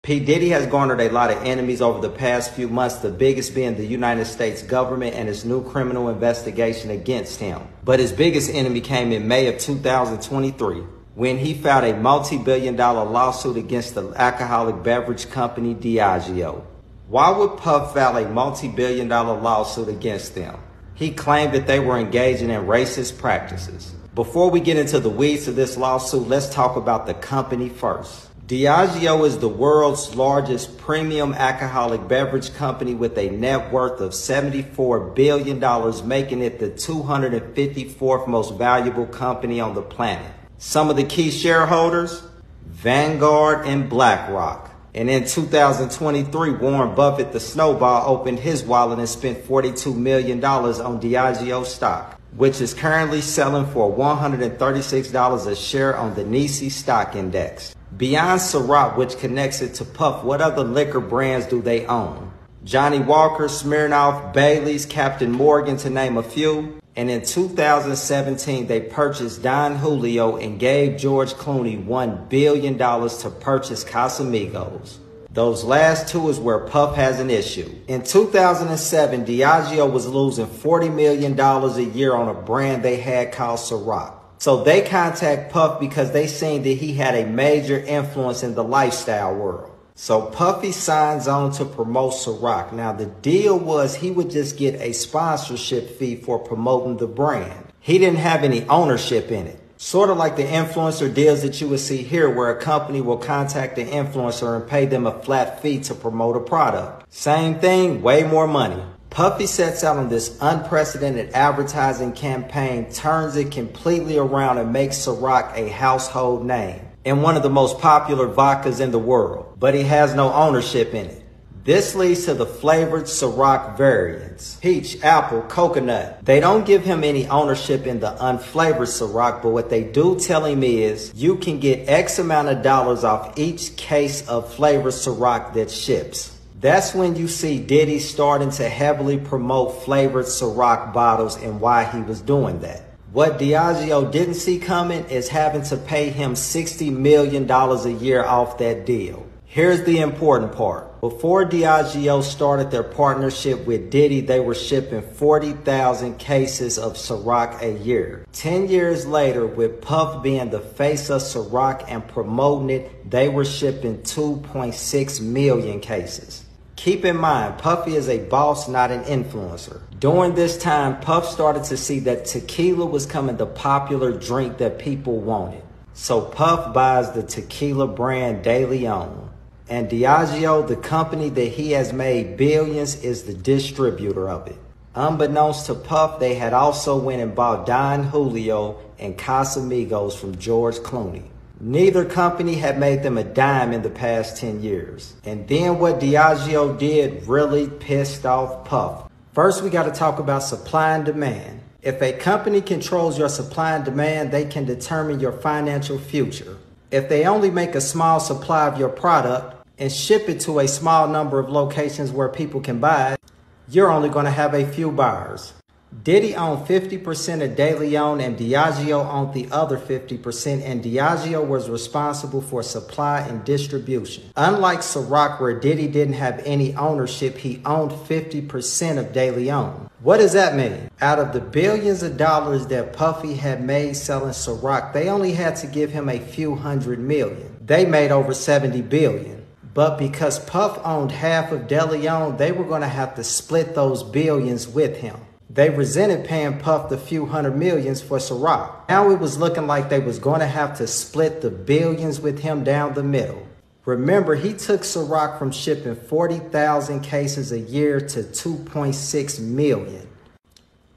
P.Diddy has garnered a lot of enemies over the past few months, the biggest being the United States government and its new criminal investigation against him. But his biggest enemy came in May of 2023 when he filed a multi-billion-dollar lawsuit against the alcoholic beverage company Diageo. Why would Puff file a multi-billion-dollar lawsuit against them? He claimed that they were engaging in racist practices. Before we get into the weeds of this lawsuit, let's talk about the company first. Diageo is the world's largest premium alcoholic beverage company with a net worth of $74 billion, making it the 254th most valuable company on the planet. Some of the key shareholders, Vanguard and BlackRock. And in 2023, Warren Buffett, the snowball, opened his wallet and spent $42 million on Diageo stock, which is currently selling for $136 a share on the NYSE stock index. Beyond Ciroc, which connects it to Puff, what other liquor brands do they own? Johnny Walker, Smirnoff, Bailey's, Captain Morgan, to name a few. And in 2017, they purchased Don Julio and gave George Clooney $1 billion to purchase Casamigos. Those last two is where Puff has an issue. In 2007, Diageo was losing $40 million a year on a brand they had called Ciroc. So they contact Puff because they seen that he had a major influence in the lifestyle world. So Puffy signs on to promote Ciroc. Now the deal was he would just get a sponsorship fee for promoting the brand. He didn't have any ownership in it. Sort of like the influencer deals that you would see here, where a company will contact the influencer and pay them a flat fee to promote a product. Same thing, way more money. Puffy sets out on this unprecedented advertising campaign, turns it completely around and makes Ciroc a household name and one of the most popular vodkas in the world, but he has no ownership in it. This leads to the flavored Ciroc variants: peach, apple, coconut. They don't give him any ownership in the unflavored Ciroc, but what they do tell him is you can get X amount of dollars off each case of flavored Ciroc that ships. That's when you see Diddy starting to heavily promote flavored Ciroc bottles and why he was doing that. What Diageo didn't see coming is having to pay him $60 million a year off that deal. Here's the important part. Before Diageo started their partnership with Diddy, they were shipping 40,000 cases of Ciroc a year. 10 years later, with Puff being the face of Ciroc and promoting it, they were shipping 2.6 million cases. Keep in mind, Puffy is a boss, not an influencer. During this time, Puff started to see that tequila was becoming the popular drink that people wanted. So Puff buys the tequila brand De Leon. And Diageo, the company that he has made billions, is the distributor of it. Unbeknownst to Puff, they had also went and bought Don Julio and Casamigos from George Clooney. Neither company had made them a dime in the past 10 years. And then what Diageo did really pissed off Puff. First, we got to talk about supply and demand. If a company controls your supply and demand, they can determine your financial future. If they only make a small supply of your product and ship it to a small number of locations where people can buy it, you're only going to have a few buyers. Diddy owned 50% of De Leon and Diageo owned the other 50%, and Diageo was responsible for supply and distribution. Unlike Ciroc, where Diddy didn't have any ownership, he owned 50% of De Leon. What does that mean? Out of the billions of dollars that Puffy had made selling Ciroc, they only had to give him a few $100 million. They made over 70 billion. But because Puff owned half of De Leon, they were going to have to split those billions with him. They resented paying Puff the few $100 millions for Ciroc. Now it was looking like they was going to have to split the billions with him down the middle. Remember, he took Ciroc from shipping 40,000 cases a year to 2.6 million.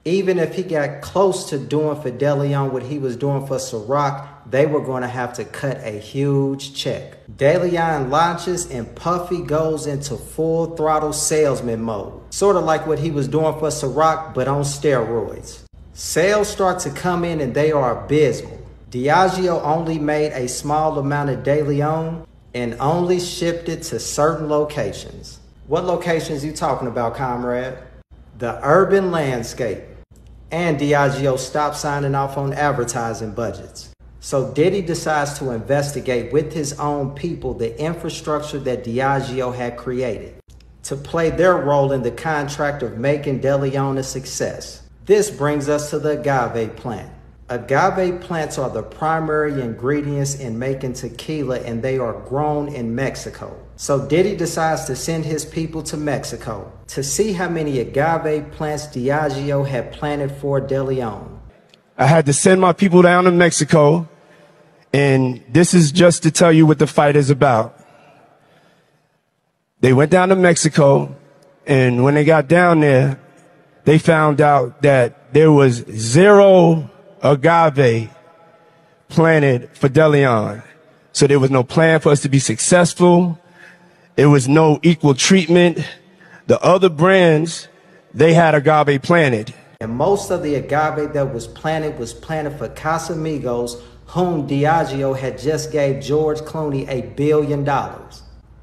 Even if he got close to doing for De Leon what he was doing for Ciroc, they were going to have to cut a huge check. De Leon launches and Puffy goes into full throttle salesman mode. Sort of like what he was doing for Ciroc, but on steroids. Sales start to come in and they are abysmal. Diageo only made a small amount of De Leon and only shipped it to certain locations. What locations you talking about, comrade? The urban landscape. And Diageo stopped signing off on advertising budgets. So Diddy decides to investigate with his own people the infrastructure that Diageo had created to play their role in the contract of making DeLeon a success. This brings us to the agave plant. Agave plants are the primary ingredients in making tequila, and they are grown in Mexico. So Diddy decides to send his people to Mexico to see how many agave plants Diageo had planted for DeLeon. I had to send my people down to Mexico, and this is just to tell you what the fight is about. They went down to Mexico, and when they got down there, they found out that there was 0 agave planted for DeLeon. So there was no plan for us to be successful. There was no equal treatment. The other brands, they had agave planted. And most of the agave that was planted for Casamigos, whom Diageo had just gave George Clooney $1 billion.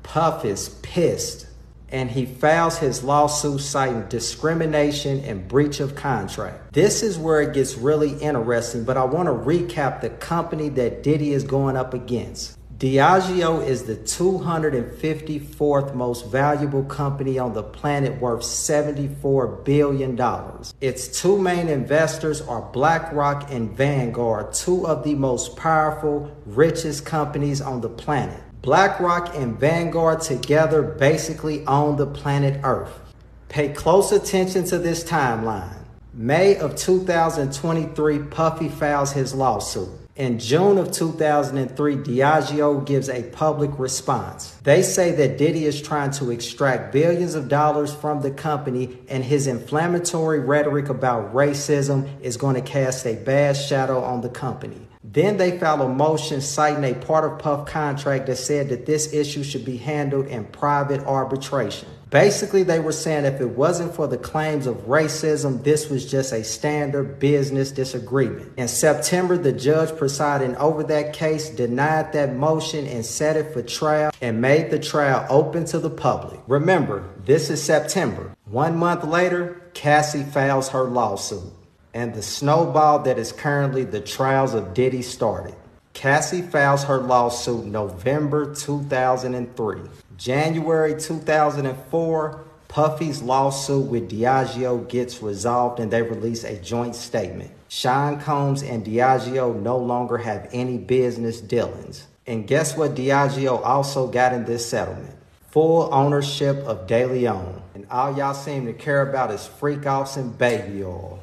Puff is pissed, and he files his lawsuit citing discrimination and breach of contract. This is where it gets really interesting, but I want to recap the company that Diddy is going up against. Diageo is the 254th most valuable company on the planet, worth $74 billion. Its two main investors are BlackRock and Vanguard, two of the most powerful, richest companies on the planet. BlackRock and Vanguard together basically own the planet Earth. Pay close attention to this timeline. May of 2023, Puffy files his lawsuit. In June of 2003, Diageo gives a public response. They say that Diddy is trying to extract billions of dollars from the company, and his inflammatory rhetoric about racism is going to cast a bad shadow on the company. Then they filed a motion citing a part of Puff contract that said that this issue should be handled in private arbitration. Basically, they were saying if it wasn't for the claims of racism, this was just a standard business disagreement. In September, the judge presiding over that case denied that motion and set it for trial and made the trial open to the public. Remember, this is September. 1 month later, Cassie files her lawsuit. And the snowball that is currently the trials of Diddy started. Cassie files her lawsuit November 2003. January 2004, Puffy's lawsuit with Diageo gets resolved and they release a joint statement. Sean Combs and Diageo no longer have any business dealings. And guess what Diageo also got in this settlement? Full ownership of DeLeon. And all y'all seem to care about is freak offs and baby oil.